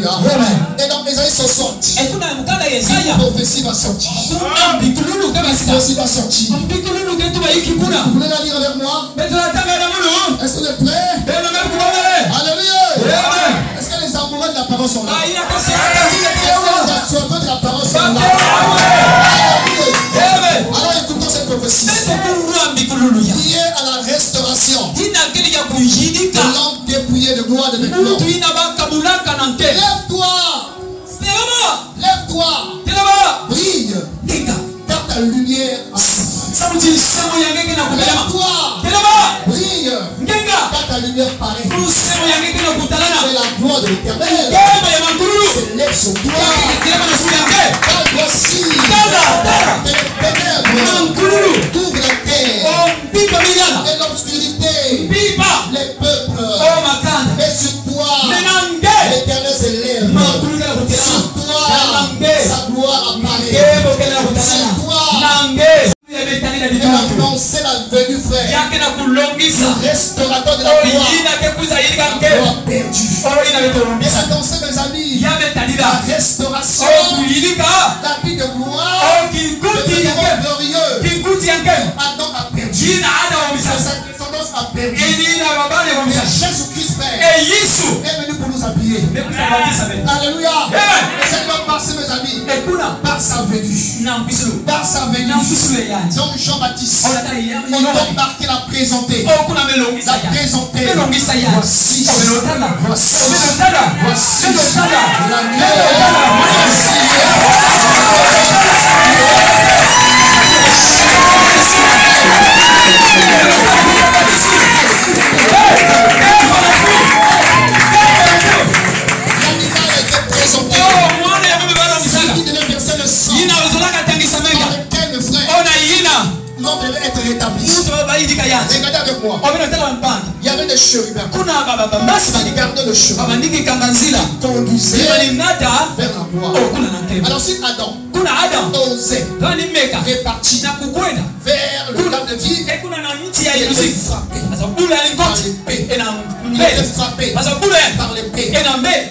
Alléluia. Et dans Ésaïe 60, une prophétie va sortir. Une prophétie va sortir. Vous voulez la lire avec moi? Est-ce que vous êtes prêts? Alléluia. Est-ce que les amoureux de la parole sont là? Est-ce que les absorbeurs de la parole sont là? Alors écoutons cette prophétie. Liée à la restauration de l'homme dépouillé de gloire de vêtements. Lève-toi. Lève-toi. Brille. Car ta lumière lève-toi. Brille. Car ta lumière paraît. C'est la gloire de l'Éternel. C'est lève sur toi. Car voici les ténèbres couvrent la terre et l'obscurité les peuples. Et sur toi l'Éternel s'élève. Sur toi sa gloire apparaît. Sur toi il a annoncé la venue, frère. Le restaurateur de la gloire. La gloire perdue. Il a annoncé, mes amis, la restauration. La vie de gloire. Le développement glorieux. Adam a perdu. Sa descendance a perdu. Mais Jésus-Christ, frère, est venu pour nous habiller. Alléluia. Et c'est comme par mes amis. Par sa venue. Par sa venue. Donc Jean-Baptiste, on doit marquer la présenter. La présenter. Voici. Voici. La l'homme devait être rétabli. Regardez avec moi. Il y avait des chérubins qui gardaient le chemin, qui conduisaient vers la gloire. Alors si Adam osait répartir vers le lac de vie, il était frappé par l'épée. Il était frappé par l'épée.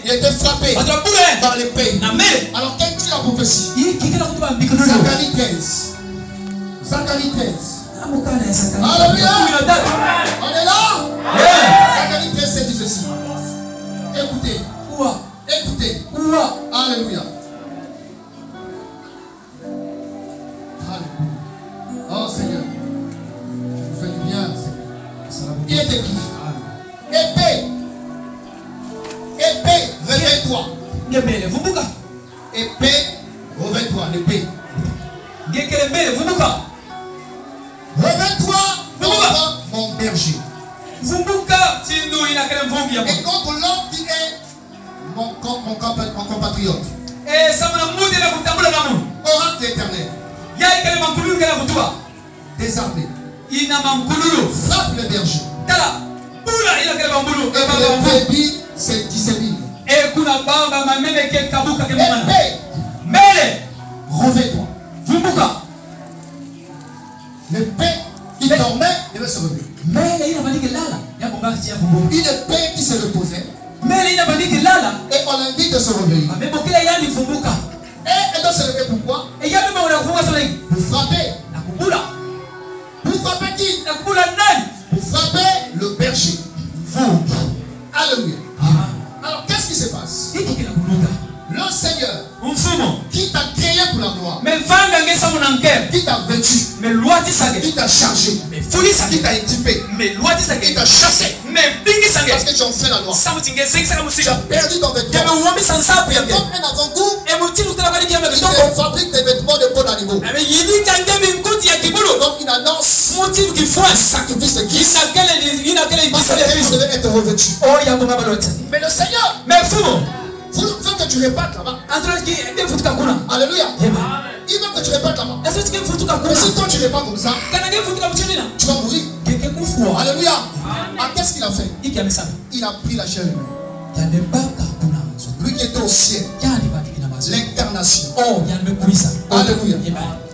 Il était frappé par l'épée. Alors quelle est la prophétie? Zacharie 15. Zacharie 15. Alléluia. On est là? Zacharie 15, c'est dit ceci. Écoutez. Écoutez. Alléluia. Alléluia. Oh Seigneur. Vous faites bien, Seigneur. Il est écrit. Épée. Épée, réveille-toi. Épée, réveille-toi. L'épée. Réveille-toi contre mon berger. Et contre l'homme qui est mon compatriote. Oracle éternel. Désarmé. Frappe le berger. Et le bébé se dissémine. Épée. Réveille-toi. L'épée qui dormait devait se réveiller. Une épée qui se reposait. Et on l'invite de se réveiller. Et elle doit se réveiller pourquoi? Pour frapper. Pour frapper qui? Pour frapper le berger. Vous. Alléluia. Alors qu'est-ce qui se passe? Le Seigneur qui t'a créé pour la gloire, qui t'a vêtu, qui t'a chargé, qui t'a équipé, qui t'a chassé, parce que tu en fais la loi. Tu as perdu ton vêtement. Comme un avant-goût, il fabrique des vêtements de peau d'animaux. Donc il annonce un sacrifice de Christ. Parce que Christ devait être revêtu. Mais le Seigneur, vous voulez que tu répartes là-bas. Alléluia. Il veut que tu répartes là-bas. Mais si toi tu répartes comme ça, tu vas mourir. Alléluia. Qu'est-ce qu'il a fait? Il a pris la chair humaine. Lui qui était au ciel. L'incarnation. Alléluia.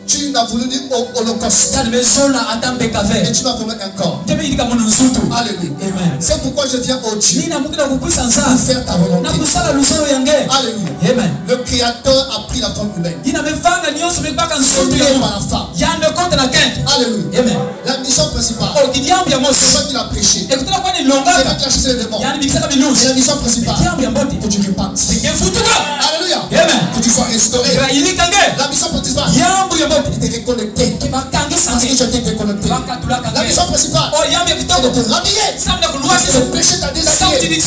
Tu n'as voulu dire holocauste. Et tu m'as promis un corps. Alléluia. C'est pourquoi je viens au Dieu pour faire ta volonté. Alléluia. Le Créateur a pris la forme humaine. Souillé par la femme. Alléluia. La mission principale, c'est toi qui l'as prêché. C'est toi qui as chassé les démons. Et la mission principale, que tu repartes. Alléluia. Que tu sois restauré. La mission principale, de te reconnecter. Parce que tu as été déconnecté. La mission principale, c'est de te rhabiller. Parce que le péché t'a déshabillé.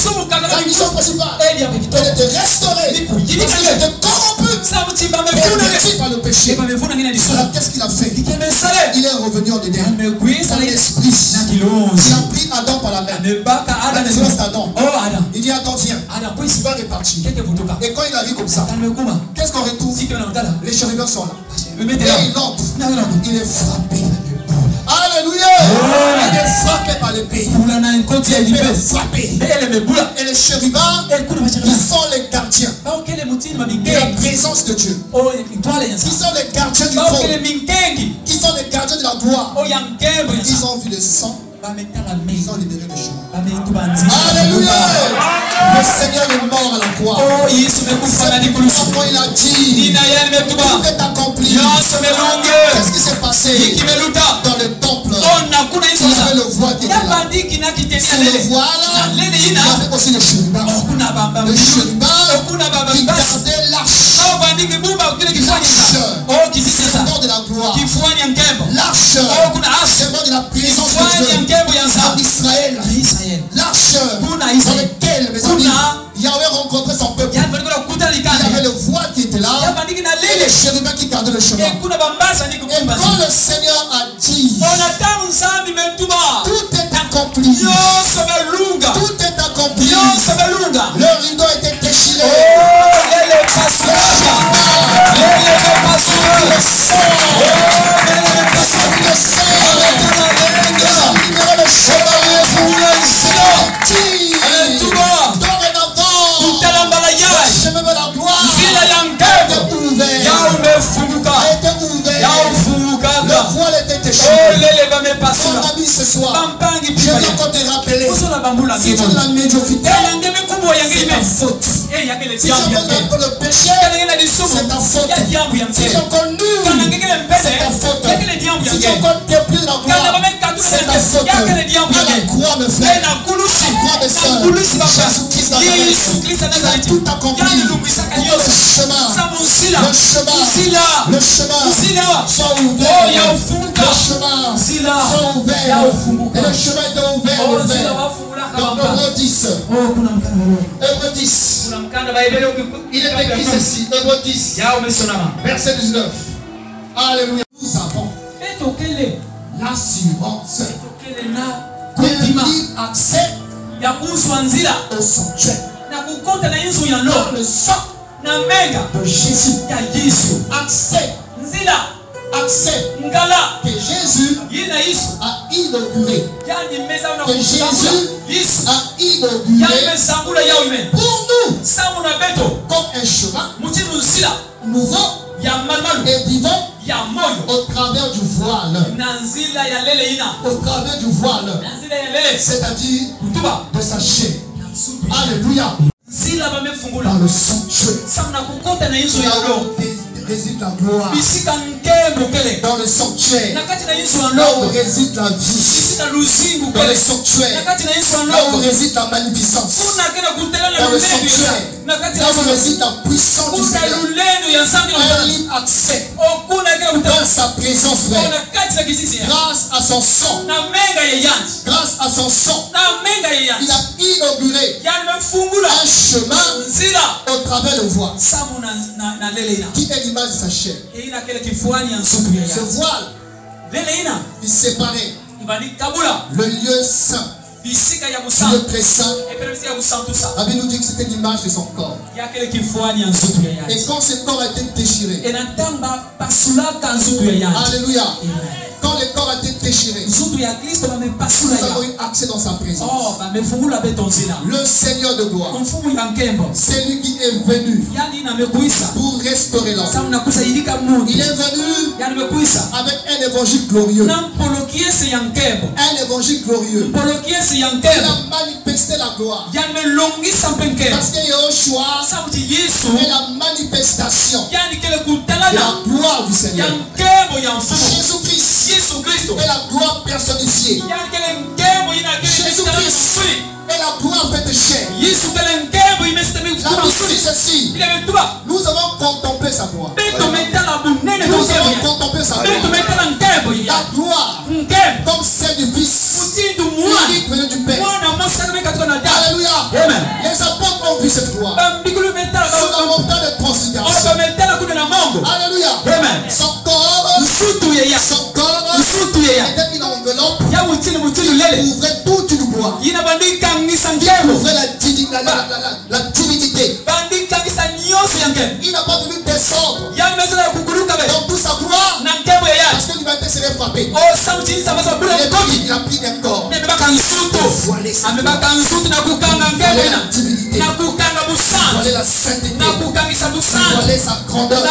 La mission principale, c'est de te restaurer. Parce que tu es corrompu. Perverti par le péché. Alors qu'est-ce qu'il a fait? Il est revenu en dedans. Son esprit. Il a pris Adam par la main. La naissance d'Adam. Il dit Adam, viens. Il va repartir. Et quand il arrive comme ça, qu'est-ce qu'on retrouve? Les chérubins sont là. Et il entre. Il est frappé. Alléluia. Il est frappé par l'épée. Il est frappé. Et les chérubins, ils sont les gardiens de la présence de Dieu. Ils sont les gardiens du trône. Ils sont les gardiens de la gloire. Ils ont vu le sang. Ils ont libéré le chemin. Alléluia. Le Seigneur est mort à la croix. Comment il a dit, tout est accompli. Qu'est-ce qui s'est passé dans le temple? Il y avait le voile qui était là. Sur le voile, il y avait aussi le chérubin. Le chérubin qui gardait l'arche. C'est le nom de la gloire. L'arche, c'est le nom de la présence de Dieu. En Israël. L'arche dans lequel, mes amis, Yahweh rencontrait son peuple. Il y avait le voile qui était là et les chérubins qui gardaient le chemin. Et quand le Seigneur a dit, tout est accompli. Tout est accompli. Le rideau était déchiré. Mon ami, ce soir, je viens encore te rappeler, si tu as de la médiocrité, c'est ta faute. Si tu as encore le péché, c'est ta faute. Si tu es encore nul, c'est ta faute. Si tu es encore déplu de la gloire, c'est ta faute. À la croix, mes frères, à la croix, mes soeurs, Jésus-Christ a tout accompli. Le chemin soit ouvert. Et le chemin était ouvert. Donc Hébreux 10. Hébreux 10. Il est écrit ceci. Hébreux 10. Verset 19. Alléluia. Nous avons l'assurance d'un libre accès au sanctuaire. Dans le sang de Jésus. Accès que Jésus a inauguré. Que Jésus a inauguré pour nous comme un chemin nouveau et vivant au travers du voile. Au travers du voile. C'est-à-dire de sa chair. Alléluia. Dans le sanctuaire. Réside la gloire. Dans le sanctuaire, là où réside la vie. Dans le sanctuaire, là où réside la magnificence. Dans le sanctuaire, là où réside la puissance du Seigneur. Un libre accès dans sa présence, frère. Grâce à son sang. Grâce à son sang, il a inauguré un chemin au travers le voile. Qui est l'image de sa chair. Ce voile, il séparait le lieu saint, le très saint. La Bible nous dit que c'était l'image de son corps. Et quand ce corps a été déchiré, alléluia, quand le corps a été déchiré, nous avons eu accès dans sa présence. Le Seigneur de gloire, c'est lui qui est venu pour restaurer l'homme. Il est venu avec un évangile glorieux. Un évangile glorieux. Il a manifesté la gloire. Parce que Yahushua est la manifestation de la gloire du Seigneur. Jésus-Christ est la gloire personnifiée. Jésus-Christ est la gloire faite chair. La Bible dit ceci. Nous avons contemplé sa gloire. Nous avons contemplé sa gloire. La gloire comme celle du Fils unique venu du Père. Alléluia. Les apôtres ont vu cette gloire sur la montagne de transfiguration. Alléluia. Son corps était une enveloppe qui couvrait toute une gloire. Qui couvrait la divinité. Il n'a pas voulu descendre dans toute sa gloire parce que l'humanité serait frappée. Il a pris un corps. Voiler sa gloire. Voiler la divinité. Voiler la sainteté. Voiler sa grandeur.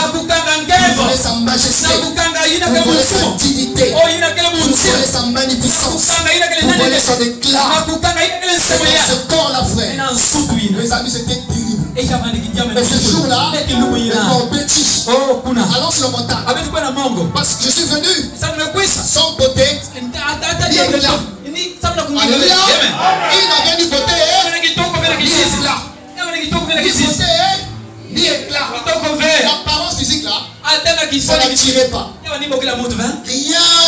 Voiler sa majesté. Voiler sa dignité. Voiler sa magnificence. Voiler son éclat. Voiler ce corps-là, frère. Mes amis, c'était terrible. Mais ce jour-là, mon petit, allons sur le montagne. Parce que je suis venu sans beauté, ni éclat. Alléluia. Il n'a rien du beauté, ni éclat. Ni éclat. L'apparence physique là, ça n'attirait pas. Rien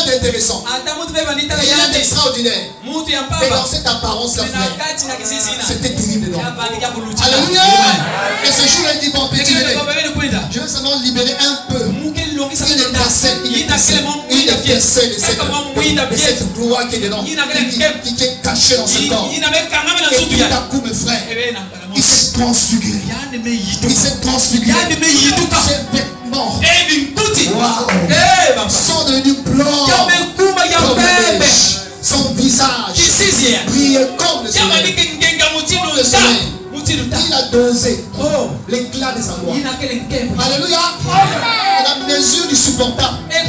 d'intéressant. Rien d'extraordinaire. Mais dans cette apparence là, c'était terrible. Alléluia. Et ce jour-là, il dit, bon, petit, je vais seulement libérer un peu. Une étincelle de cette gloire qui est dedans, qui est cachée dans ce corps. Et tout à coup, mes frères, il s'est transfiguré. Il s'est transfiguré. Ses vêtements sont devenus blancs comme la neige. Son visage brillait comme le soleil. Il a dosé l'éclat de sa gloire. Alléluia. La mesure du supportable. Sa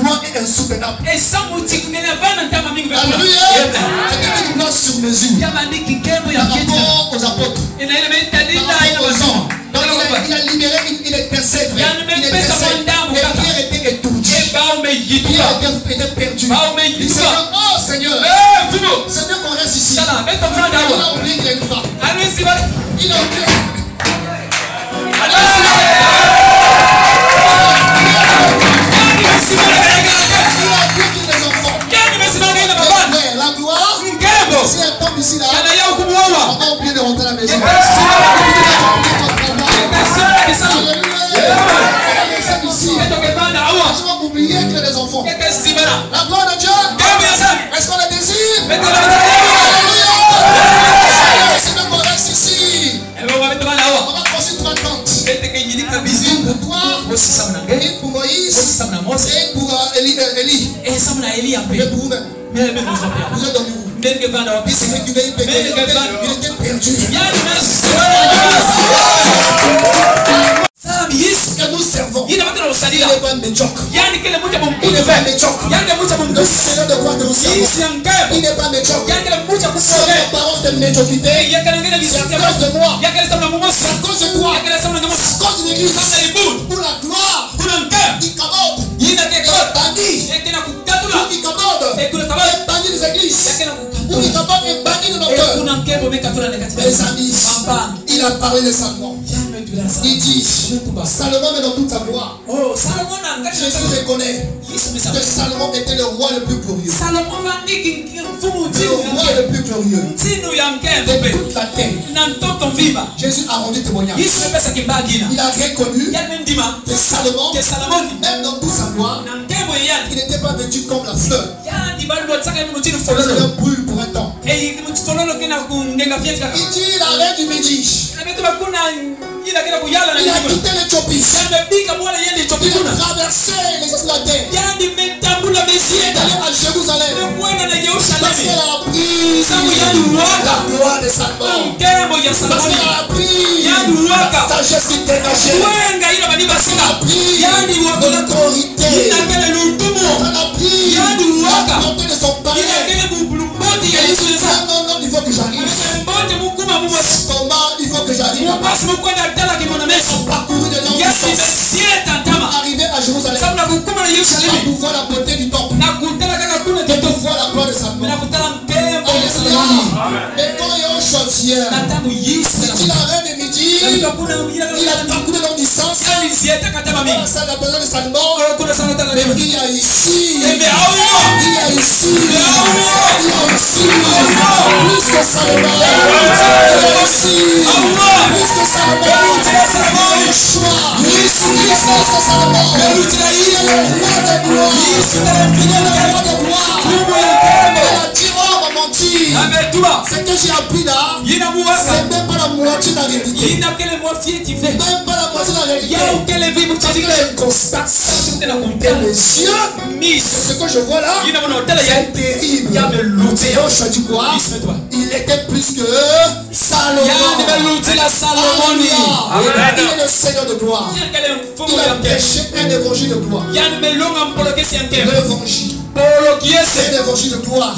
gloire est insoutenable. Alléluia. C'était une gloire sur mesure. Par rapport aux apôtres. Par rapport aux hommes. Donc il a libéré une étincelle. Et Pierre était étourdi. Pierre était perdu. Il s'est dit, oh Seigneur, c'est mieux qu'on reste ici. Il a oublié qu'il est une femme. Il a oublié. La gloire, si elle tombe ici là, on va oublier de rentrer à la maison. Je vais oublier qu'il y a des enfants. La gloire de Dieu, est-ce qu'on le désire? C'est même qu'on reste ici. On va construire 3 tentes. Une pour toi, une pour Moïse, et pour Élie. Et pour vous-même. Vous êtes dans nous. Il était perdu. Que nous servons. Il n'est pas médiocre. Il n'est pas médiocre. Le Seigneur de gloire que nous servons. Il n'est pas médiocre. Son apparence de médiocrité, c'est à cause de moi. C'est à cause de toi. C'est à cause de l'église. Pour la gloire. Il commande. Il bannit. Il commande. Il bannit les églises. Pour il commande et bannit de nos cœurs. Mes amis, il a parlé de sa gloire. Il dit, Salomon est dans toute sa gloire. Jésus reconnaît que Salomon était le roi le plus glorieux. Le roi le plus glorieux de toute la terre. Jésus a rendu témoignage. Il a reconnu que Salomon, même dans toute sa gloire, il n'était pas vêtu comme la fleur. Il brûle pour un temps. Il dit la reine du Midi. Il a quitté l'Éthiopie. Il a traversé la terre. Il est allé à Jérusalem. Parce qu'elle a appris la gloire de Salomon. Parce qu'elle a appris la sagesse qui dégageait. Elle a appris l'autorité. Elle a appris la portée de son palais. Non, il faut que j'arrive. Combat, il faut que j'arrive. On parcouru de longues distances. Arrivé à Jérusalem. On voit la beauté du temple. On voit la gloire de Salomon. Mais quand il y a un chantier, il a rien de midi. Il a parcouru de longues distances. Ça n'a besoin de Salomon. Mais il y a ici. Il y a ici. Plus que Salomon. Plus que Salomon. Le choix. Plus que Salomon. Il est le roi de gloire. Elle a dit, oh, maman, c'est que j'ai appris là. C'est même pas la moitié de la réalité. Même pas la moitié de la réalité. Je constate que les yeux, ce que je vois là, c'est terrible. Et au choix du quoi, il était plus que Salomon. Il est le Seigneur de gloire. Il a prêché un évangile de gloire. L'évangile. C'est un évangile de gloire.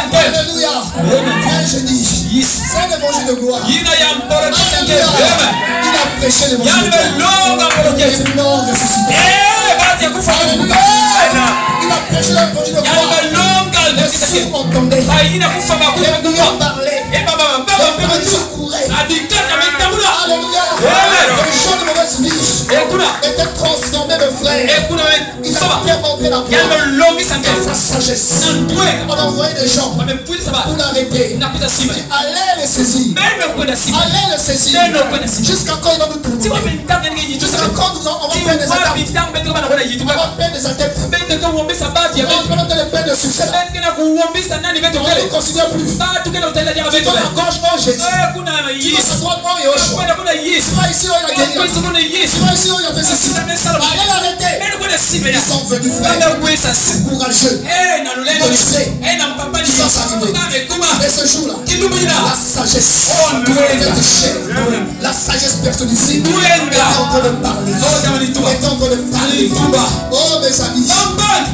Alléluia. Je dis, c'est un évangile de gloire. Alléluia. Il a prêché l'évangile de gloire. Il est mort ressuscité. Alléluia. Il a prêché l'évangile de gloire. Les sourds entendaient. Les muets parlaient. Les petits couraient. Alléluia. Les gens de mauvaise vie étaient transformés de frères. Ils ont démontré la gloire. Sa sagesse. On a envoyé des gens pour l'arrêter. Allez les saisir. Allez les saisir. Jusqu'à quand il va nous tourner. Jusqu'à quand on va faire des attaques. On va faire des attaques. On va faire des peines de succès. On ne considère plus. Tu vas à gauche, oh Jésus. Tu vas à droite, oh Yoshua. Tu vas ici, oh il a gagné. Tu vas ici, oh il a fait ceci. Allez l'arrêter. Ils sont venus frères. Courageux. Ils sont arrivés. Et ce jour-là, la sagesse. La sagesse personnifiée est en train de parler. Est en train de parler. Oh mes amis,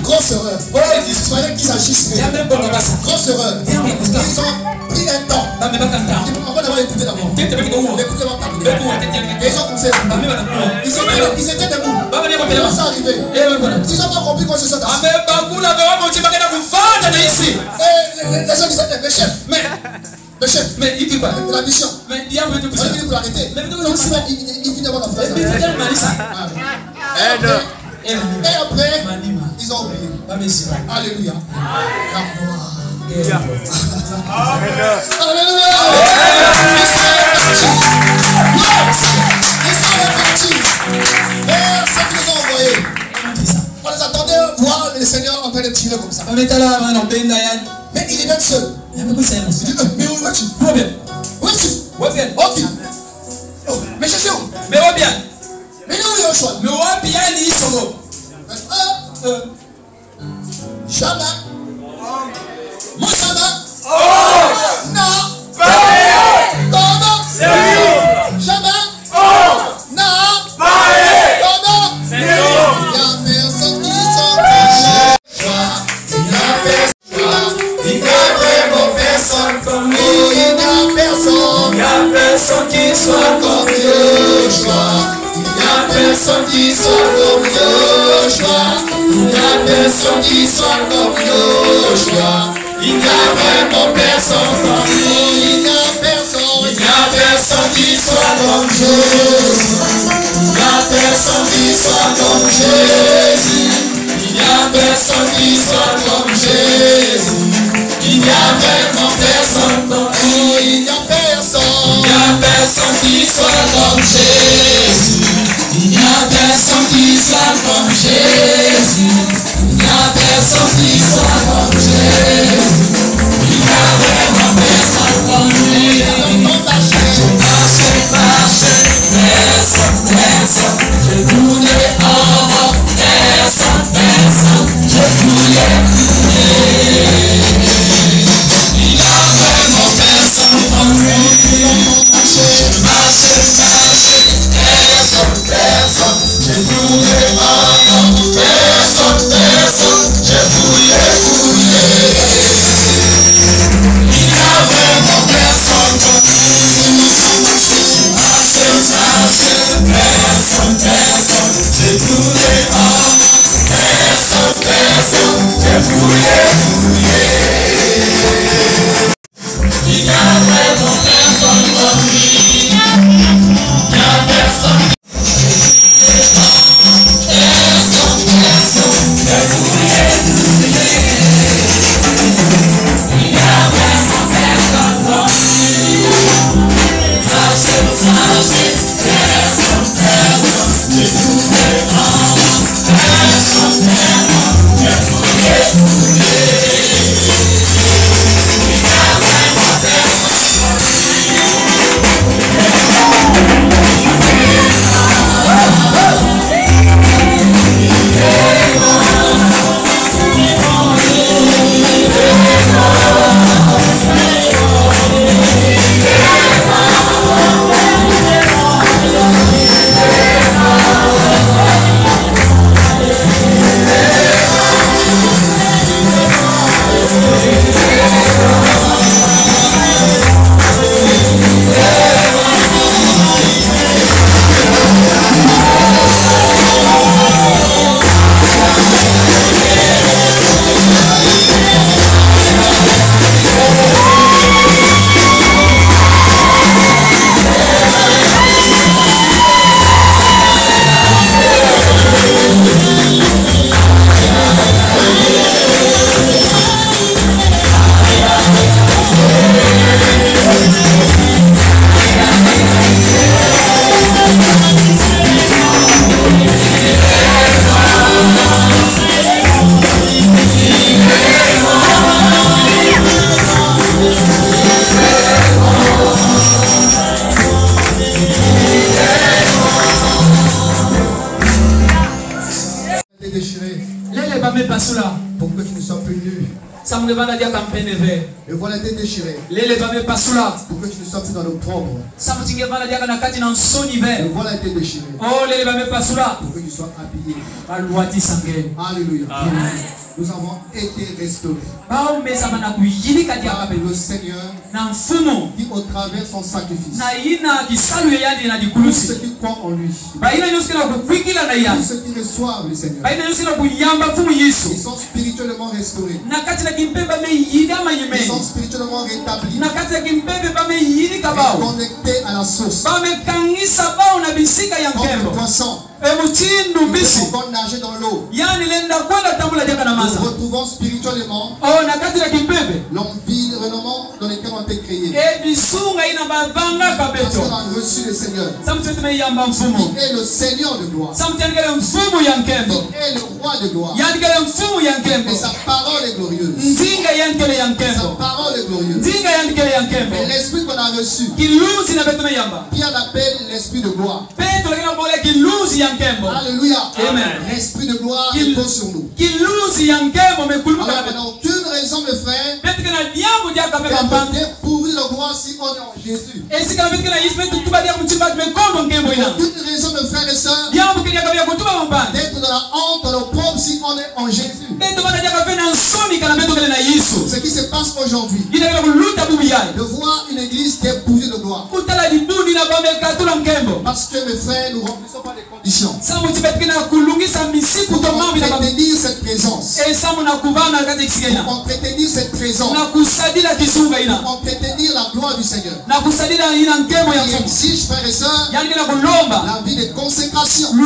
grosse erreur. Il fallait qu'ils agissent. Grosse erreur. Ils ont pris un temps. On va d'abord écouter d'abord. Écoutez-moi parler. Et ils ont commencé. Ils étaient debout. Comment ça arrivé? Ils n'ont pas compris quoi c'est ça. Les gens disaient, mais chef, mais il dit quoi? La mission. Il est venu pour l'arrêter. Il finit d'avoir la phrase. Et après, ils ont oublié. Alléluia. Alléluia. Ils sont répartis. Vers ceux qui nous ont envoyés. On les attendait voir le Seigneur en train de tirer comme ça. Mais il est même seul. Il dit, mais où vas-tu? Où es-tu? Ok. Mais je sais où? Mais où bien? Mais où est Yoshua? Mais où bien il est Jamais. Moussama. Non. Comment? Jamais. Non. Comment? Il y a personne qui s'en il y a vraiment personne comme lui. Il n'y a personne qui soit comme Yoshua. Il n'y a personne qui soit comme Yoshua. Il n'y a personne qui soit comme Yoshua. Il n'y a vraiment personne comme lui. Il n'y a personne qui soit comme Jésus. Il n'y a personne qui soit comme Jésus. Il n'y a personne qui soit comme Jésus. Il n'y a vraiment personne comme lui. Il n'y a personne qui soit comme Jésus. Il n'y a personne qui soit comme Jésus. Il n'y a personne qui soit comme Jésus. Il n'y a vraiment personne comme lui. Marche, Pour que tu ne sois plus nu. Le voile a été déchiré. Pour que tu ne sois plus dans l'opprobre. Le voile a été déchiré. Pour que tu sois habillé. Alléluia. Nous avons été restaurés par le Seigneur qui au travers son sacrifice, tous ceux qui croient en lui, tous ceux qui reçoivent le Seigneur, ils sont spirituellement restaurés, ils sont spirituellement rétablis et connectés à la source. Comme le poisson qui encore nager dans l'eau, nous retrouvons spirituellement l'environnement dans lequel on a été créé. Parce qu'on a reçu le Seigneur. Il est le Seigneur de gloire. Il est le roi de gloire. Et sa parole est glorieuse. Sa parole est glorieuse. Et l'esprit qu'on a reçu, Pierre l'appelle l'esprit de gloire. Alléluia. Amen. L'esprit de gloire repose sur nous. Alors on n'a aucune raison, mes frères, de pourrir de gloire si on est en Jésus. Aucune raison, mes frères et sœurs, d'être dans la honte, dans l'opprobre si on est en Jésus. Ce qui se passe aujourd'hui, de voir une église qui est pourvue de gloire. Parce que mes frères, nous ne remplissons pas les conditions pour entretenir cette présence. Pour entretenir cette présence. Pour entretenir la gloire du Seigneur. Il exige, frères et sœurs, la vie de consécration. Il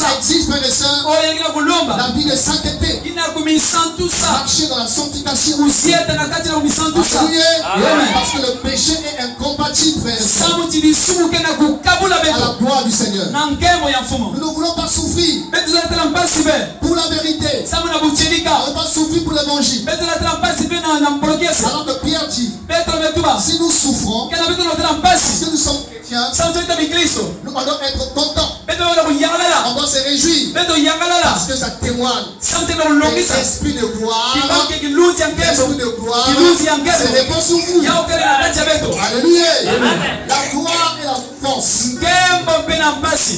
exige, frères et sœurs, la vie de sainteté. Marcher dans la sanctification. Parce que le péché est incompatible, frères et sœurs, à la gloire du Seigneur. Nous ne voulons pas souffrir pour la vérité. Nous ne voulons pas souffrir pour l'évangile. Alors que Pierre dit, si nous souffrons, parce que nous sommes chrétiens, nous on doit être content. On doit se réjouir. Parce que ça témoigne. L'esprit de gloire. L'esprit de gloire. Se répand sur vous. Alléluia. La gloire et la force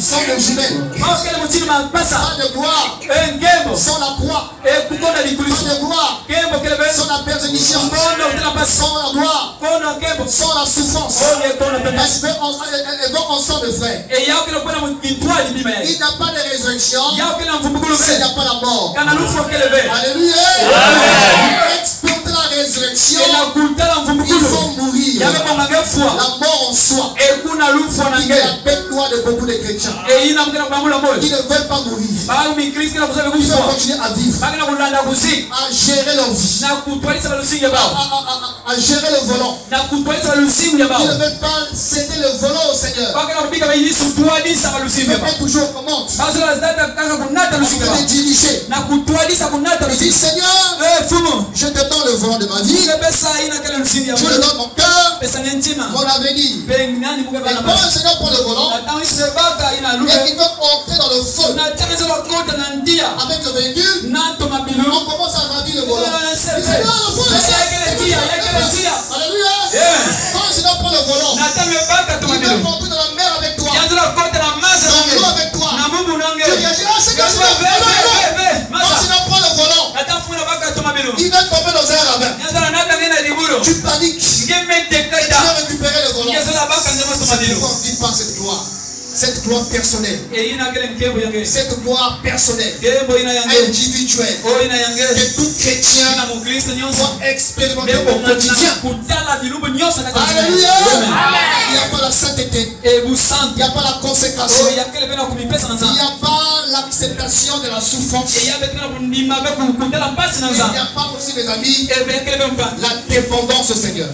sont des jumelles. Pas de gloire sans la croix. Pas de gloire sans la persécution. Sans la gloire sans la souffrance. Parce qu'elles vont ensemble, frère. Il n'y a pas de résurrection s'il n'y a pas la mort. Alléluia. Exploiter la résurrection, il faut mourir. La mort en soi. Il est la bête noire de beaucoup de chrétiens. Ils ne veulent pas mourir. Ils veulent continuer à vivre, à gérer leur vie, à gérer le volant. Ils ne veulent pas céder le volant au Seigneur. Ils veulent être toujours aux commandes. Ils veulent diriger. Ils disent, Seigneur, je te donne le volant de ma vie. Je te donne mon cœur, mon avenir. Et quand le Seigneur prend le volant, et il veut entrer dans le feu avec le véhicule, on commence à ravir le volant. Seigneur, le feu est alléluia. Quand le Seigneur prend le volant, il veut rentrer dans la mer avec toi, dans l'eau avec toi. Tu réagis, Seigneur, quand le Seigneur prend le volant, il va tomber dans un ravin. Tu paniques. Tu vas récupérer le volant. C'est pourquoi on vit par cette gloire. Cette gloire personnelle. Cette gloire personnelle. Individuelle. Que tout chrétien doit expérimenter au quotidien. Alléluia. Il n'y a pas la sainteté. Il n'y a pas la consécration. Il n'y a pas l'acceptation de la souffrance. Il n'y a pas aussi, mes amis, la dépendance au Seigneur.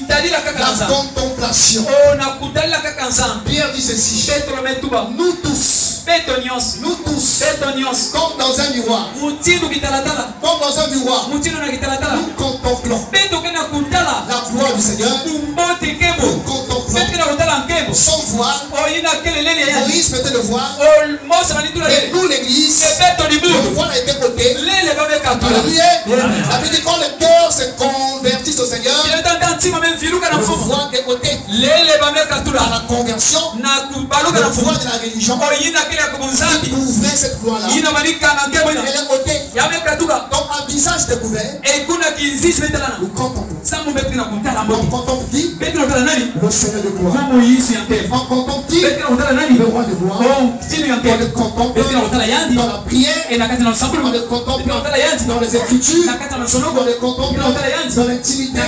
La contemplation. Pierre dit ceci. Nous tous, comme dans un miroir, nous contemplons la gloire du Seigneur. Nous contemplons son voile. Moïse mettait le voile. Et nous, l'église, le voile a été ôté. Alléluia. Ça veut dire quand le cœur se convertit au Seigneur, le voile est ôté. Par la conversion, le voile de la religion, il couvrait cette gloire-là. Elle est ôtée. Donc un visage découvert, nous contemplons. On contemple qui? Le Seigneur de gloire. On contemple qui? Le roi de gloire. On le contemple dans la prière. On le contemple dans les Écritures. On le contemple dans l'intimité.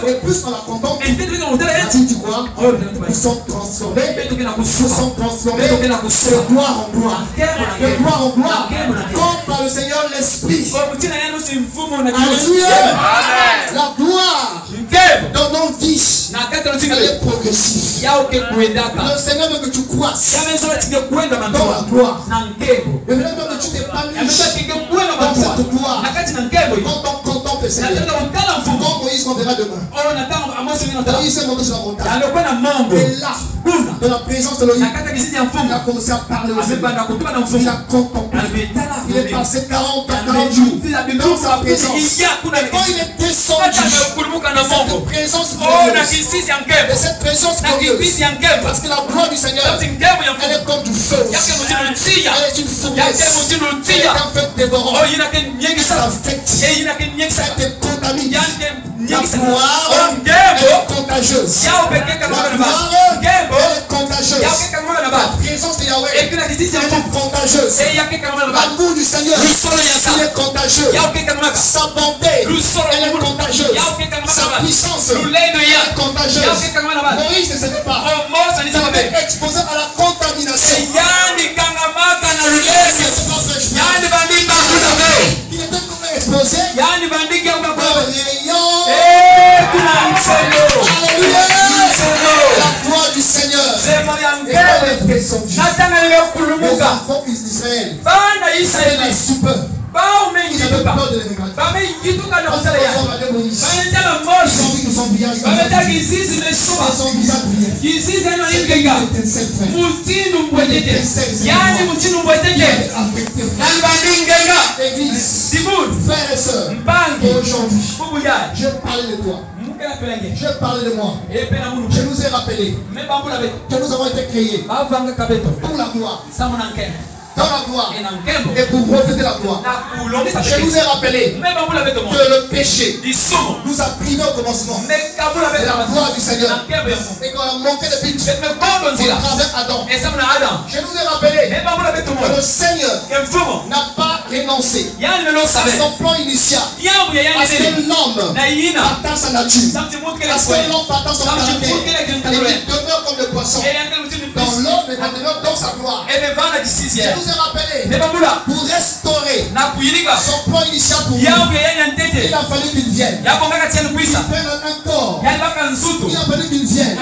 Et plus on la contemple, tu vois, nous sommes transformés. Nous sommes transformés de gloire en gloire. De gloire en gloire. Comme par le Seigneur l'Esprit. Alléluia. La gloire dans nos vies, elle est progressive. Le Seigneur veut que tu croisses dans la gloire. Le Seigneur veut que tu t'épanouisses dans cette gloire. Quand on contemple le Seigneur, quand Moïse reviendra demain, Moïse est monté sur la montagne. Et là, dans la présence de l'Élohim, il a commencé à parler au Seigneur. Il a contemplé. Il est passé 40 jours dans sa présence. Et quand il est descendu, cette présence glorieuse. Et cette présence glorieuse, parce que la gloire du Seigneur, elle est comme du feu. Elle est une fournaise. Elle est un feu dévorant. Ça affecte. Ça te contamine. La gloire, elle est contagieuse. La gloire, elle est contagieuse. La présence de Yahweh, elle est contagieuse. L'amour du Seigneur, il est contagieux. Sa bonté, elle est contagieuse. Sa puissance, elle est contagieuse. Moïse ne savait pas. Il était exposé à la contamination. Il était exposé au rayon. Alléluia. La gloire du Seigneur. Et quand les descendu, les enfants d'Israël, ils étaient dans la stupeur. Vous avez peur de les regarder. Ils ont visage frères et sœurs, aujourd'hui, je parlais de toi. Je parlais de moi. Je nous ai rappelé que nous avons été créés pour la gloire. Dans la gloire et pour refléter la gloire. Je nous ai rappelé que le péché nous a privés au commencement de la gloire du Seigneur et qu'on a manqué de but au travers Adam. Je nous ai rappelé que le Seigneur n'a pas renoncé à son plan initial, à ce que l'homme partage sa nature, à ce que l'homme partage son caractère et qu'il demeure comme le poisson dans l'homme et dans sa gloire. Je nous ai rappelé pour restaurer son plan initial pour nous. Il a fallu qu'il vienne. Il prenne un corps. Il a fallu qu'il vienne.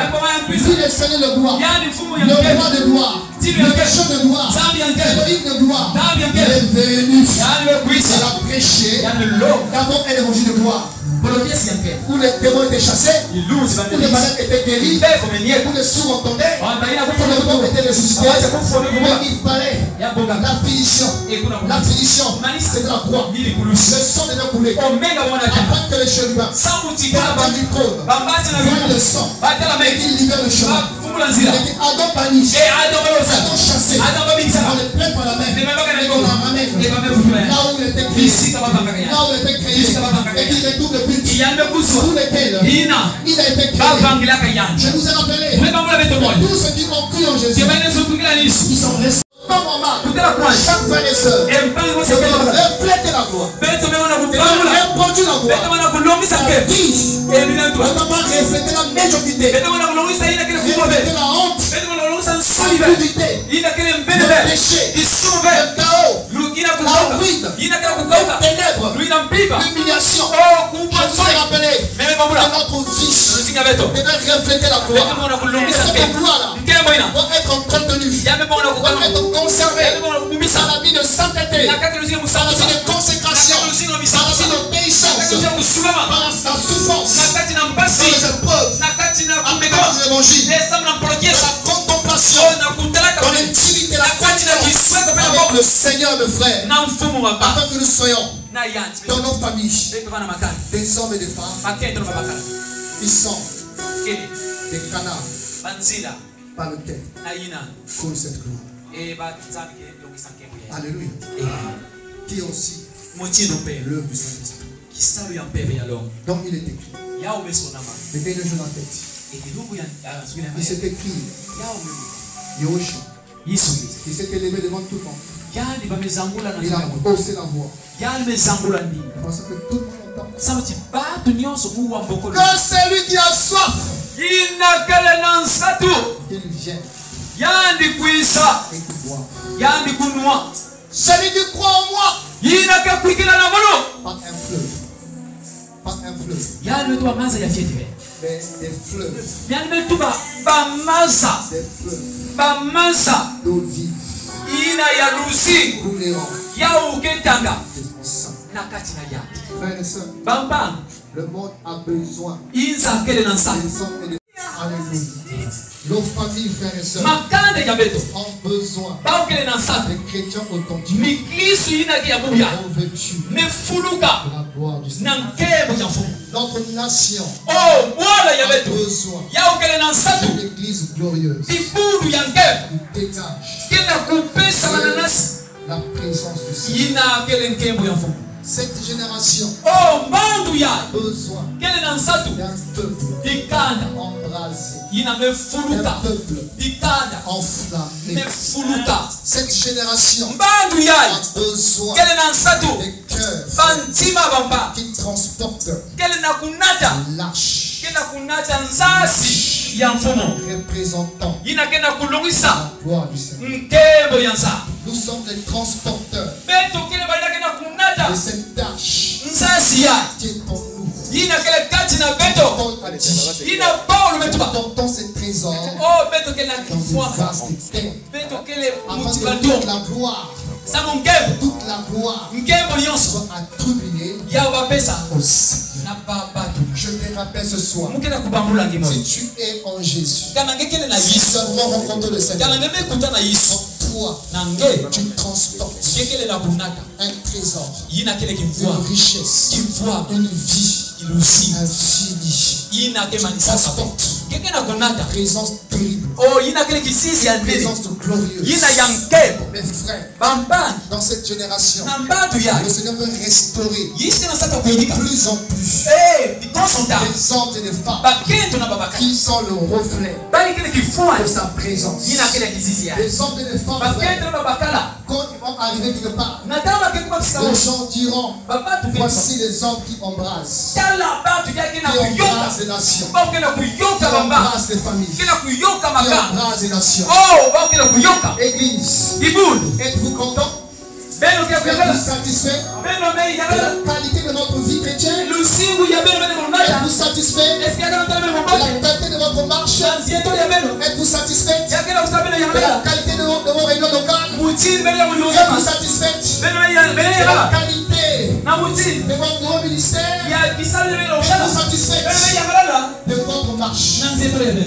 Lui le Seigneur de gloire, le roi de gloire, le pécheur de gloire, l'héroïque de gloire. Il est venu. Il a prêché d'abord un évangile de gloire, où les démons étaient chassés, où les malades étaient guéris, où les sourds entendaient, où les morts étaient ressuscités. Mais il fallait la finition, c'est de la croix. Le sang devait couler afin que les chérubins partent du trône, voient le sang et qu'ils libèrent le chemin. Adam banni, Adam chassé, on les plaît par la main et on la ramène là où il était créé, là où il était créé, et qu'il retourne le but pour lequel il a été créé. Je vous ai rappelé que tous ceux qui ont cru en Jésus, ils sont restés. Chaque frère et sœur, reflète la gloire, répandre la gloire. On ne va pas refléter la médiocrité, refléter la honte, l'impunité, le péché, le chaos, la ruine, les ténèbres, l'humiliation. Je vous ai rappelé que notre fils devait refléter la gloire. Et cette gloire-là doit être entretenue, doit être conservée dans la vie de sainteté, dans la vie de consécration, dans la vie d'obéissance, par la souffrance, dans les épreuves, à cause de l'évangile, la contemplation, dans l'intimité, la confiance avec le Seigneur de frères, afin que nous soyons dans nos familles, des hommes et des femmes qui sont des canaux par le tête pour cette gloire. Alléluia. Qui est aussi l'œuvre du Saint-Esprit. Donc il est écrit. Mettez le jour en tête. Il s'est écrit Yahushua. Il s'est élevé devant tout le monde. Il a haussé la voix. Parce que tout le monde entend. Que celui qui a soif, qu'il vienne et qu'il boive. Celui qui croit en moi, pas un fleuve. Pas un fleuve. Mais des fleuves. Des fleuves d'eau vive. Couleront de mon sang. Frères et sœurs, le monde a besoin des hommes et des femmes. Alléluia. Nos familles, frères et sœurs, ont besoin des chrétiens authentiques, revêtus de la gloire du Seigneur. Notre nation a besoin d'une église glorieuse qui dégage la présence du Seigneur. Cette génération a besoin d'un peuple embrasé, d'un peuple enflammé. Cette génération a besoin des cœurs qui transportent lâche, représentant la gloire du Seigneur. Nous sommes les transporteurs de cette tâche qui est en nous. Nous portons ces trésors dans une vaste terre afin que toute la gloire toute la gloire soit attribuée au Seigneur. Je te rappelle ce soir, si tu es en Jésus, si tu as vraiment rencontré le Seigneur, en toi, tu transportes un trésor, une richesse, une vie infinie. Tu transportes une présence terrible, une présence glorieuse. Mes frères, dans cette génération, le Seigneur veut restaurer de plus en plus les hommes et les femmes qui sont le reflet de sa présence. Les hommes et les femmes, quand ils vont arriver quelque part, les gens diront, voici les hommes qui embrassent les nations, qui embrassent les familles, qui embrassent les nations. Église, êtes-vous content? Êtes-vous satisfait de la qualité de notre vie chrétienne? Êtes-vous satisfait de la qualité de votre marche? Êtes-vous satisfait de la qualité de vos réunions locales? Êtes-vous satisfait de la qualité de votre ministère? Êtes-vous satisfait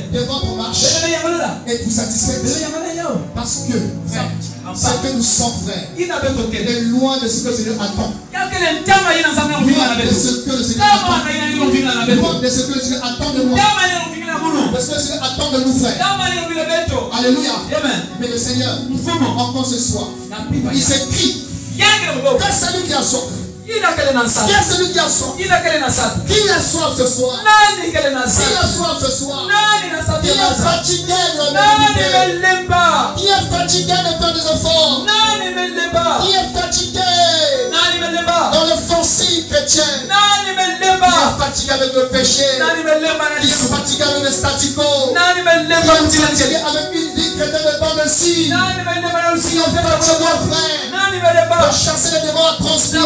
de votre marche? Êtes-vous satisfait? Parce que c'est que nous sommes frères. est loin de ce que le Seigneur attend. Loin de ce que le Seigneur attend. Loin de ce que le Seigneur attend de moi. Parce que le Seigneur attend de nous, frères. Alléluia. Mais le Seigneur, encore ce soir, il s'écrit. Quel celui qui a soif? Qui est celui qui a soif? Qui a soif ce soir? Qui a soif ce soir? Qui est fatigué de la Qui est fatigué de faire des efforts? Qui est fatigué dans l'offensive chrétienne? Qui est fatigué avec le péché? Qui est fatigué avec le statico? Qui est fatigué avec une vie chrétienne de temps de si? Qui est fatigué, frère, de chasser les démons à transpirer?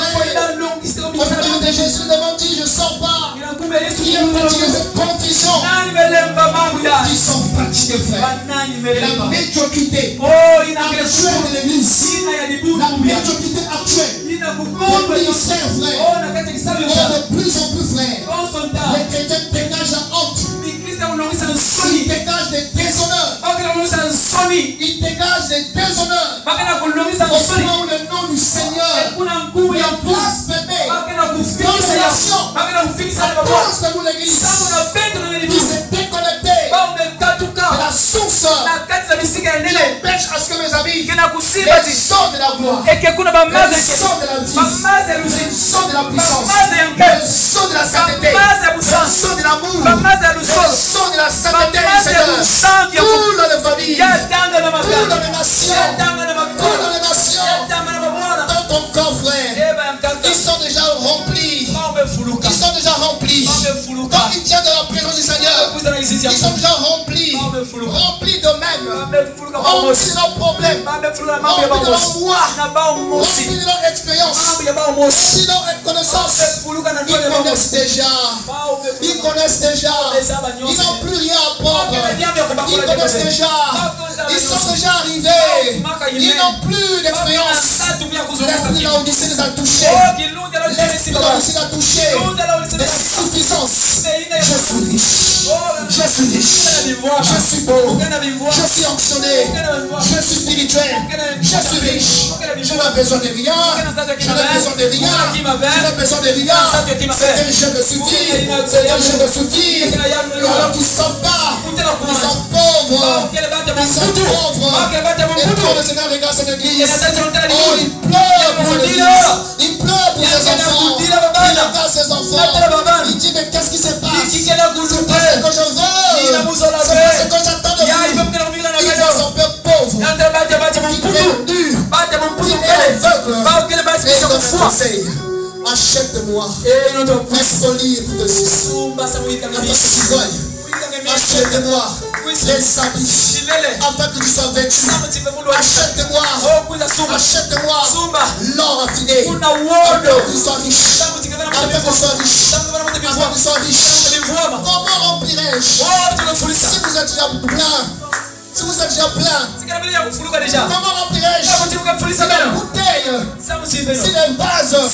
Au nom de Jésus, le démon dit, je ne sors pas. Qui est fatigué de cette confusion? Qui sont fatigués, frère. La médiocrité actuelle de l'église. La médiocrité actuelle. Le ministère, frère. De plus en plus, frère. Les chrétiens dégagent la honte. Ils dégagent des déshonneurs. Ils dégagent des déshonneurs. Au moment où le nom du Seigneur est en place, bébé. Dans les nations. À cause de nous, l'église. Ils s'est déconnecté de la source. Qui empêche à ce que mes amis, les sons de la gloire, les sons de la vie, les sons de la puissance, les sons de la sainteté, les sons de l'amour, les sons de la sainteté du Seigneur, tout dans les familles, tout dans les nations, tout dans les nations, dans ton corps, frère, ils sont déjà remplis. Ils sont déjà remplis. Quand ils viennent de la présence du Seigneur, ils sont déjà remplis. Remplis d'eux-mêmes. Remplis de leurs problèmes. Remplis de leur moi. Remplis de leur expérience. Remplis de leur connaissance. Ils connaissent déjà. Ils connaissent déjà. Ils n'ont plus rien à apprendre. Ils connaissent déjà. Ils sont déjà arrivés. Ils n'ont plus d'expérience. L'esprit de l'Odyssée les a touchés. L'esprit de l'Odyssée les a touchés. De suffisance. Je suis riche. Je suis riche. Je suis beau. Je suis onctionné. Je suis spirituel. Je suis riche. Je n'ai besoin de rien. Je n'ai besoin de rien. Je n'ai besoin de rien. C'est que je me soutire. C'est que je me soutire. Et alors qu'ils ne sont pas. Ils sont pauvres. Ils sont pauvres. Et quand le Seigneur regarde cette église, oh, il pleure pour cette église. Il pleure pour ses enfants. Il regarde ses enfants. Il dit, mais qu'est-ce qui se passe? C'est pas ce que je veux. C'est pas ce que j'attends de vous. Il voit son peuple pauvre. Il est perdu. Il est aveugle. Et il te conseille. Achète-moi. Reste libre de ceci. Afin que tu voies. Achète-moi les habits afin que tu sois vêtu. Achète-moi l'or affiné afin que tu sois riche. Afin que tu sois riche. Afin que tu sois riche. Comment remplirai-je? Si vous êtes déjà plein, si vous vous êtes déjà plein, comment remplirai-je? Si les bouteilles, si les vases sont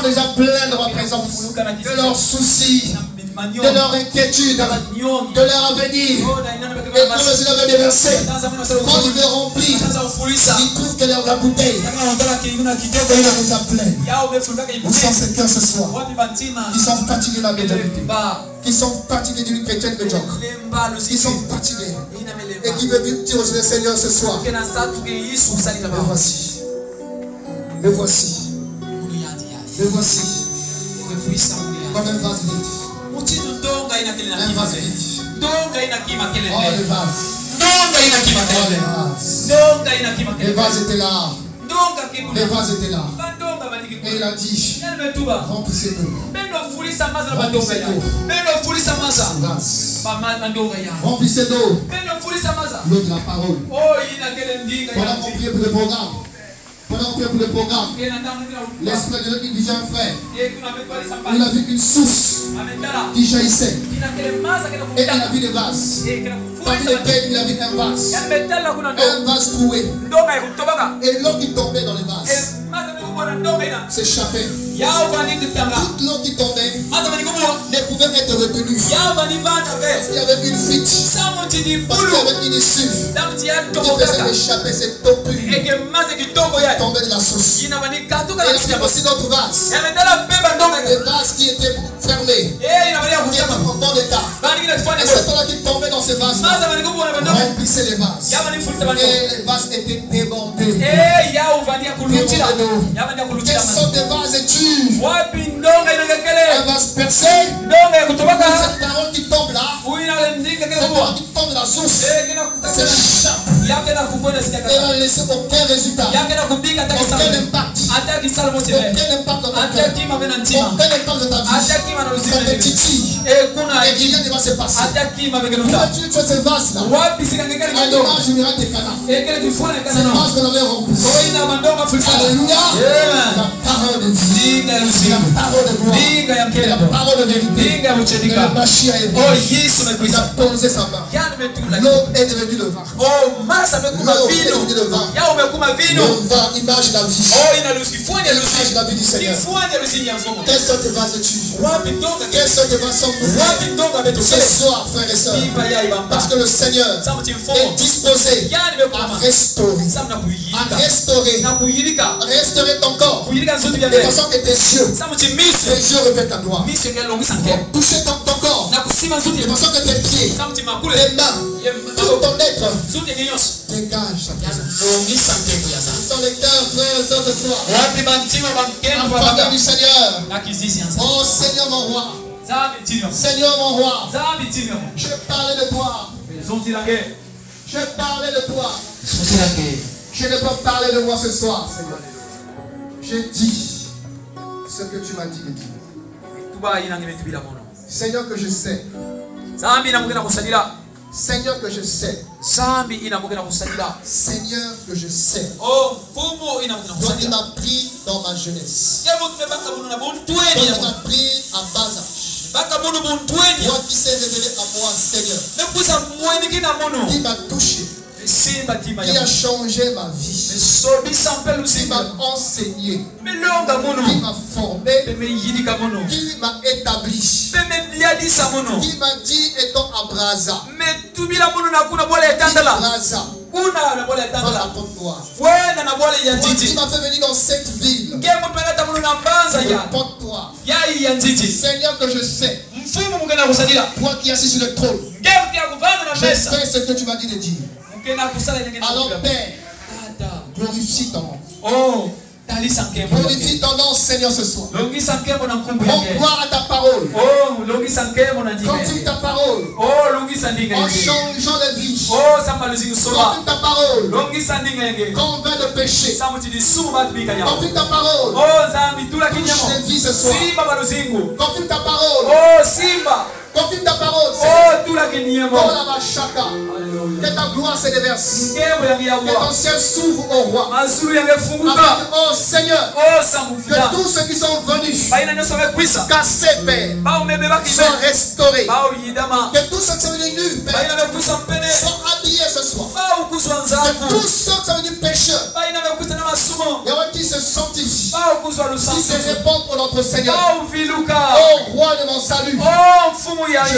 déjà pleins de votre présence, de leurs soucis, de leur inquiétude, de leur avenir. Et quand le Seigneur veut déverser, quand il veut remplir, il trouve que la bouteille est déjà pleine. Où sont ces cœurs ce soir qui sont fatigués de la médiumnité, qui sont fatigués d'une chrétienne médiocre, qui sont fatigués et qui veulent dire au Seigneur ce soir, me voici, me voici, me voici, comme un vase vide. Un vase vide. Oh, le vase. Les vases étaient là. Les vases étaient là. Et il a dit, remplissez d'eau. Remplissez d'eau. L'eau de la parole. Pendant qu'on prie pour le programme. Pendant qu'on prie pour le programme, l'Esprit de Dieu qui disait un frère, il a vu une source qui jaillissait. Et il a vu des vases. Parmi lesquels il a vu un vase. Un vase troué. Et l'eau qui tombait dans les vases s'échappait. Toute l'eau qui tombait ne pouvait être retenue. Il y avait une fuite. Parce qu'il y avait une issue qui faisait échapper cette eau pure qui tombait de la source. Et il y avait aussi d'autres vases. Des vases qui étaient fermés, qui étaient en bon état. Et cette eau-là qui tombait dans ces vases remplissait les vases. Et les vases étaient débordés. Quels sont des vases durs? Un vase percé. Cette parole qui tombe là, cette parole qui tombe de la source s'échappe. Elle n'a laissé aucun résultat, aucun impact, aucun impact dans ton cœur, aucun impact dans ta vie. Ça te titille et rien ne va se passer. Pourquoi tu tues ces vases là? À l'image du miracle des Cana, ces vases qu'on avait remplis. Alléluia. La parole de Dieu, la parole de gloire, la parole de vérité, le Machia est venu. Il a posé sa main. L'eau est devenue le vin. L'eau est devenue le vin. Le vin, image la vie. Image la vie du Seigneur. Quels sont tes vases tu? Quels sont tes vases nous? Ce soir, frères et sœurs, parce que le Seigneur est disposé à restaurer, restaurer ton corps, de façon que tes yeux reflètent ta gloire. Toucher ton corps, de façon que tes pieds, tes mains, tout ton être dégage sa présence. Ils sont les cœurs, frères et sœurs, ce soir. En faveur du Seigneur. Oh Seigneur mon roi. Seigneur mon roi. Je parlais de toi. Je parlais de toi. Je ne peux pas parler de moi ce soir, Seigneur. Je dis ce que tu m'as dit de dire. Seigneur que je sais. Seigneur que je sais. Seigneur que je sais. Toi qui m'as pris dans ma jeunesse. Toi qui m'as pris à bas âge. Toi qui s'est révélé à moi, Seigneur. Qui m'a touché. Qui a changé ma vie, qui m'a enseigné, qui m'a formé, qui m'a établi, qui m'a dit étant à Braza, Braza, apporte-toi. Qui m'a fait venir dans cette ville, apporte-toi. Seigneur que je sais, toi qui es assis sur le trône, je fais ce que tu m'as dit de dire. Alors Père, glorifie ton nom. Glorifie ton nom, Seigneur, ce soir. On croit à ta parole. Confirme ta parole. En changeant de vie. Confirme ta parole. Convainc de péché. Confirme ta parole. Touche les vies ce soir. Confirme ta parole. Confirme ta parole. Oh la machaka. Que ta gloire se déverse. Que ton ciel s'ouvre au roi. Oh Seigneur. Que tous ceux qui sont venus cassés, Père, soient restaurés. Que tous ceux qui sont venus nus, Père, sont habillés ce soir. Que tous ceux qui sont venus pécheurs, il y aura qui se sanctifient, qui se répandent pour notre Seigneur. Oh roi de mon salut, je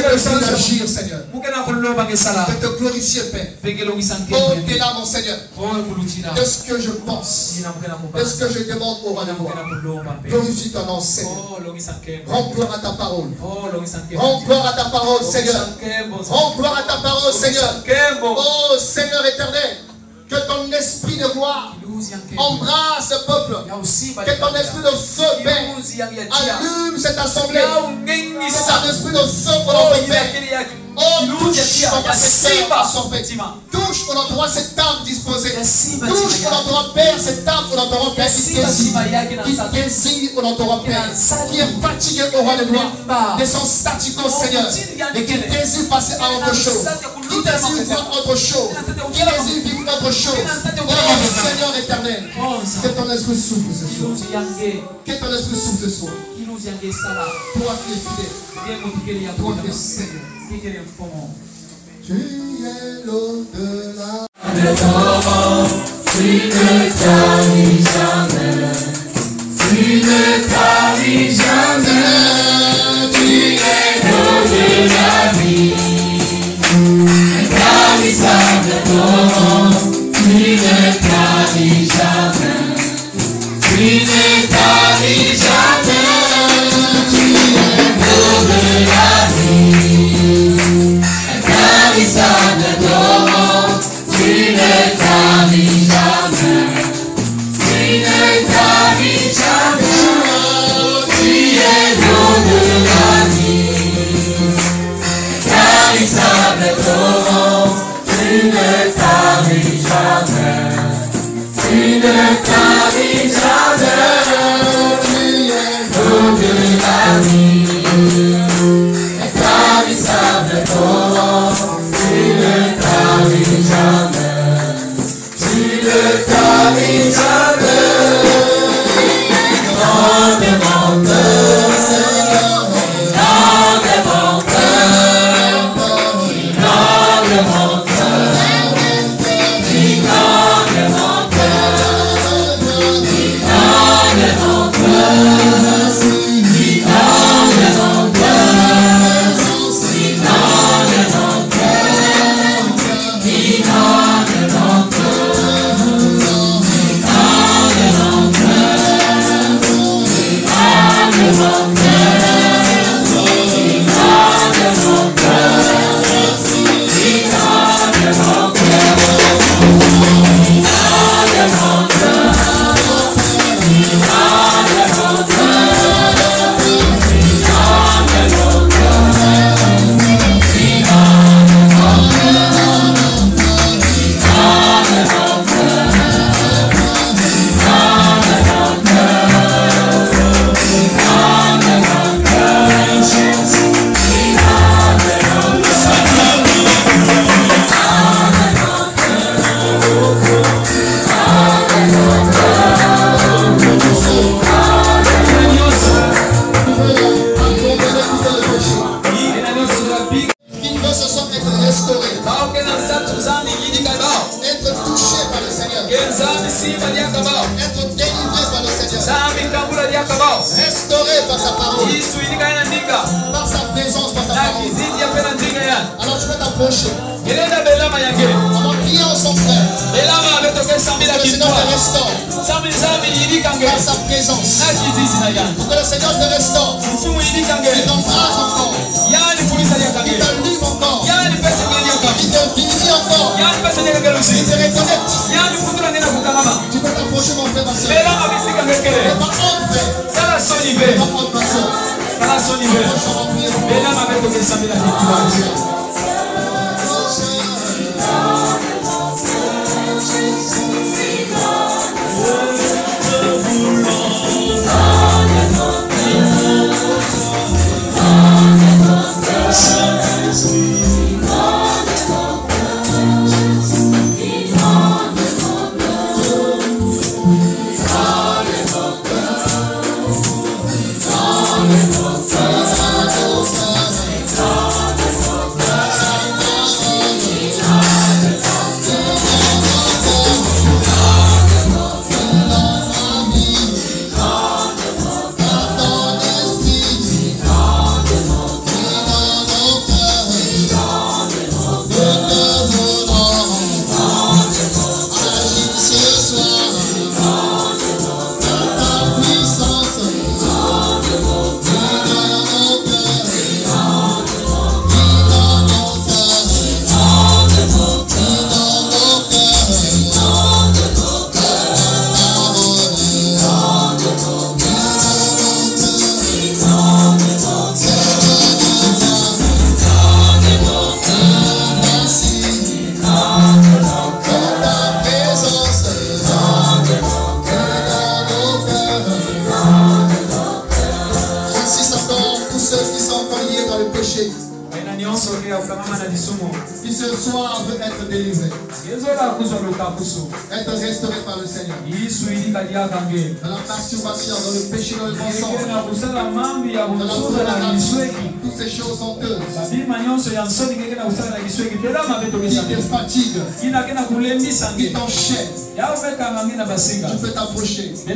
te prie d'agir, Seigneur, de te glorifier, Père. Oh, tu es là, mon Seigneur. De ce que je pense, de ce que je demande au roi de moi. Glorifie ton nom, Seigneur. Rends gloire à ta parole. Rends gloire à ta parole, Seigneur. Rends gloire à ta parole, Seigneur. Oh, Seigneur éternel, que ton esprit de gloire embrasse ce peuple. Que ton esprit de feu, Père, allume cette assemblée. Que ton esprit de feu pour notre Père. Oh, touche pour notre cette table disposée. Touche pour notre Père, cette table pour notre Père qui désire pour notre Père, qui est fatigué au roi de gloire de son statu quo, Seigneur, et qui désire passer à autre chose, qui désire voir autre chose, qui désire vivre autre chose. Oh Seigneur éternel, que ton esprit souffle ce soir. Que ton esprit souffle ce soir. Toi qui es fidèle, toi qui es Seigneur. Tu es l'au-delà. Tu ne taris jamais. Tu ne taris jamais. Tu es l'au-delà de la vie. Intarissable ton. Tu ne taris jamais. Tu ne taris jamais. Tu es l'au-delà de la vie. Intarissable ton, tu ne taris jamais, tu ne taris jamais, tu es l'eau de la vie. Intarissable ton, tu ne taris jamais, tu ne taris jamais, tu es l'eau de la vie. Intarissable ton, tu ne taris jamais, tu ne taris jamais. Dans des monteurs, dans des monteurs, dans des monteurs, dans des monteurs, dans des restauré par sa parole, par sa présence, par sa parole. Alors tu peux t'approcher. On va prier en son frère. Le Seigneur te restaure par sa présence. Pour que le Seigneur te restaure. Il t'embrase encore. Il t'allume encore. Il te vinifie encore. Il te reconnecte. Tu peux t'approcher mon frère, ma soeur. Et par contre, frère. Par contre, ma soeur. Qui ce soir veut être délivré, être restauré par le Seigneur. Dans la masturbation, dans le péché, dans le mensonge, dans la toutes ces choses honteuses qui te fatiguent, qui t'enchaînent. Tu peux t'approcher. On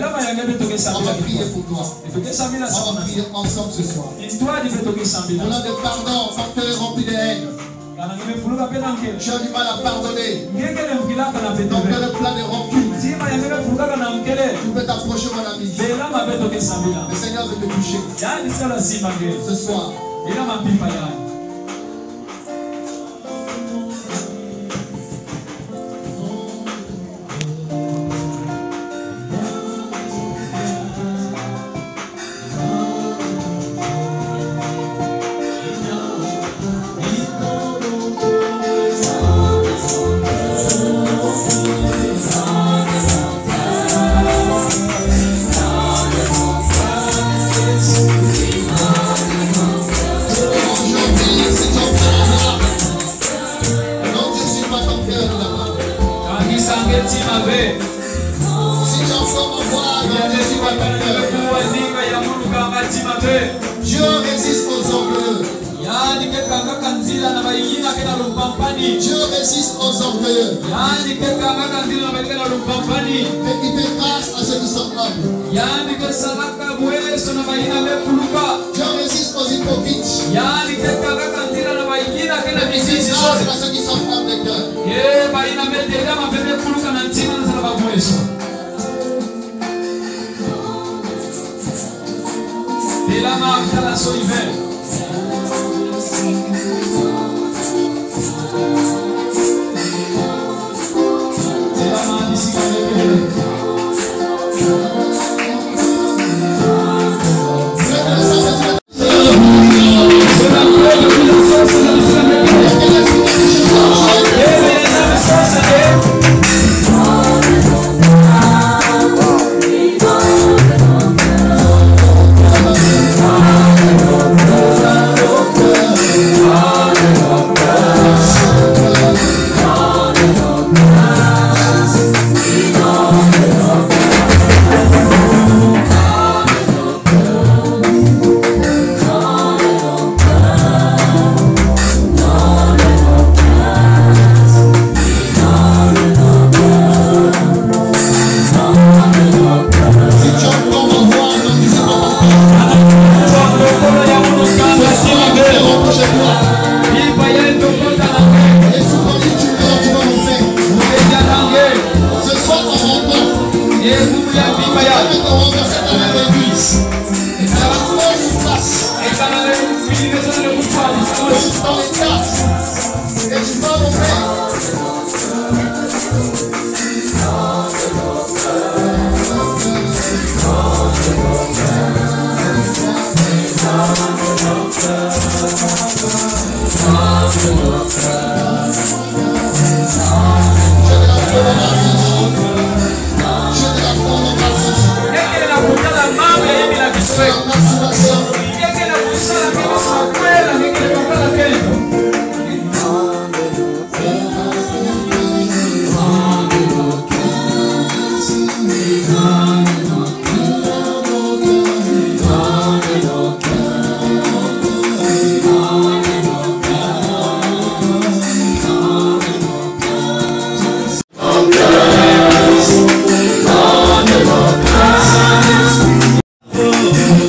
va prier pour toi. On va prier ensemble ce soir. On a de pardon, ton cœur est rempli de haine. Tu as du mal à pardonner. Ton cœur est plein de rancune. Tu peux t'approcher, mon ami. Le Seigneur veut te toucher ce soir. Dieu résiste aux orgueilleux. Dieu résiste aux orgueilleux. Et il fait grâce à ceux qui sont humbles. Dieu résiste aux hypocrites. Il fait grâce à ceux qui sont humbles de cœur.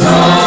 Oh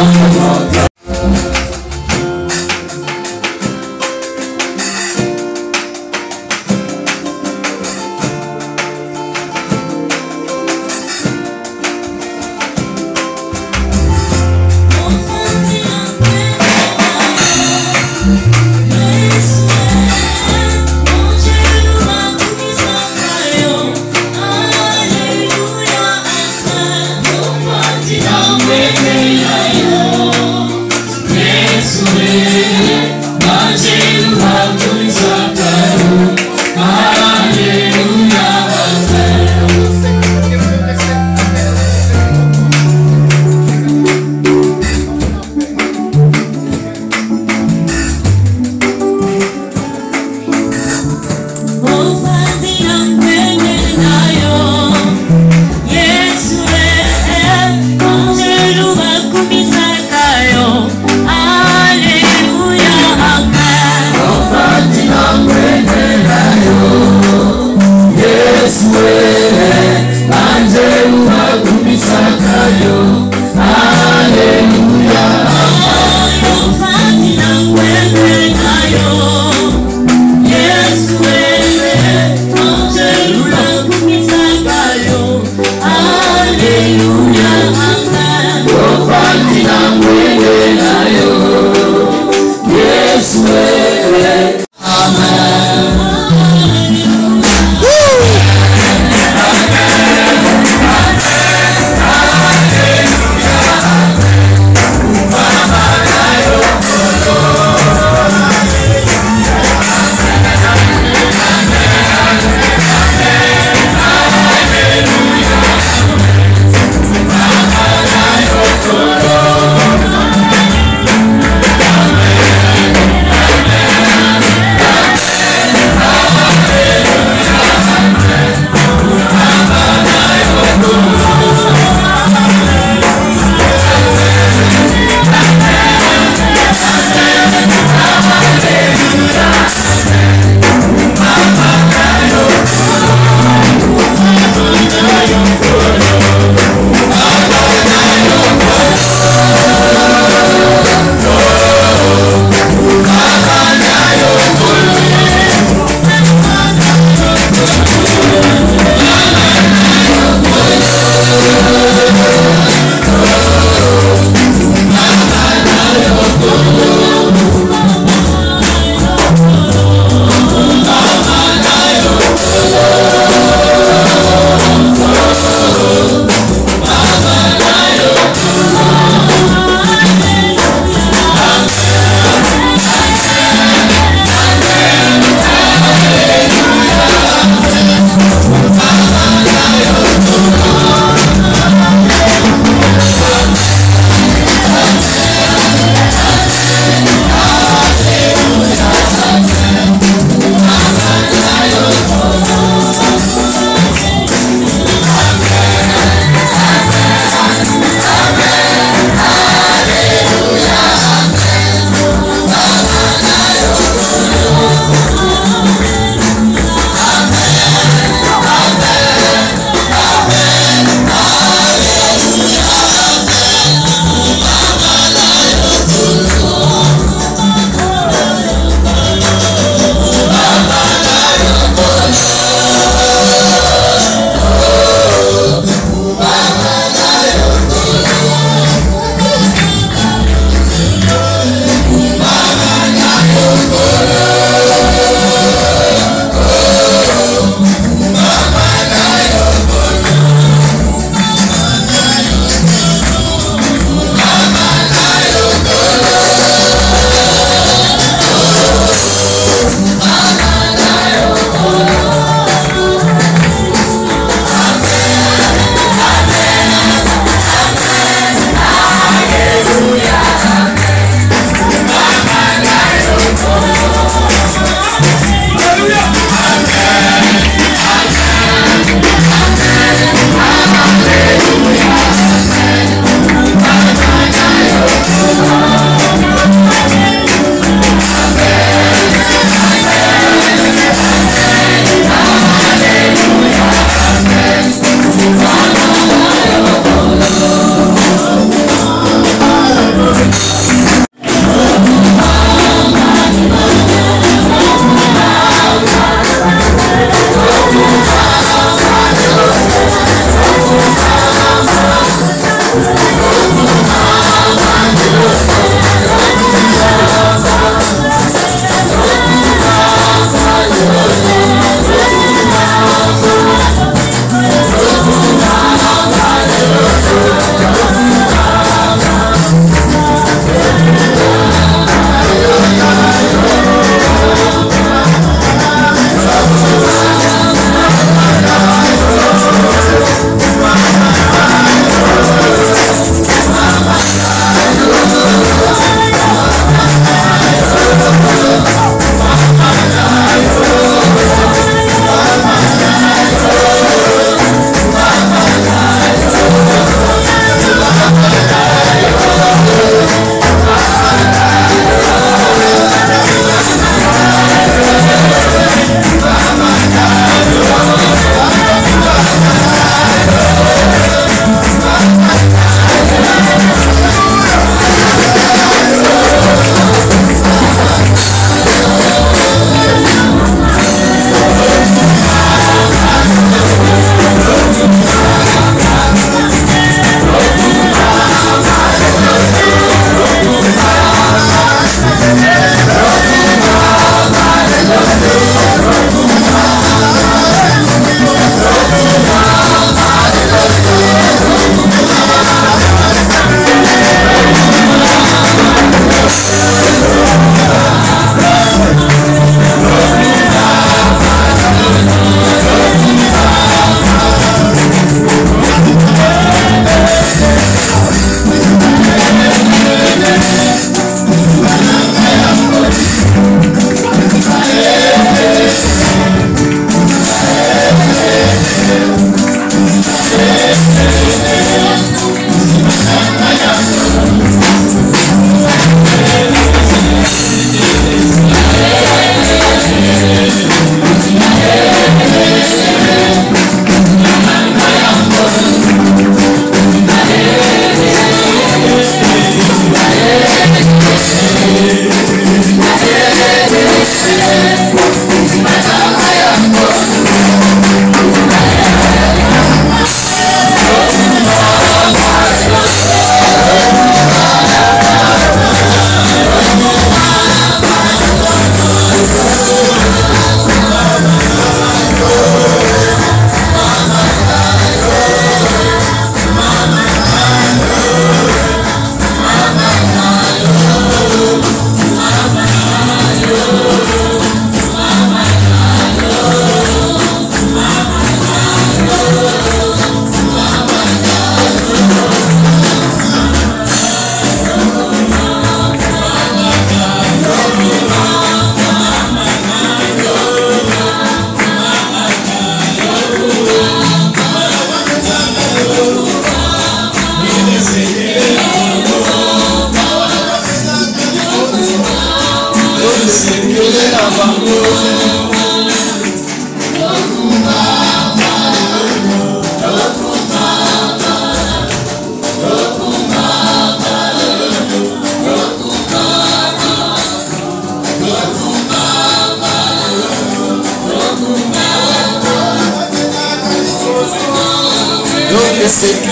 Look,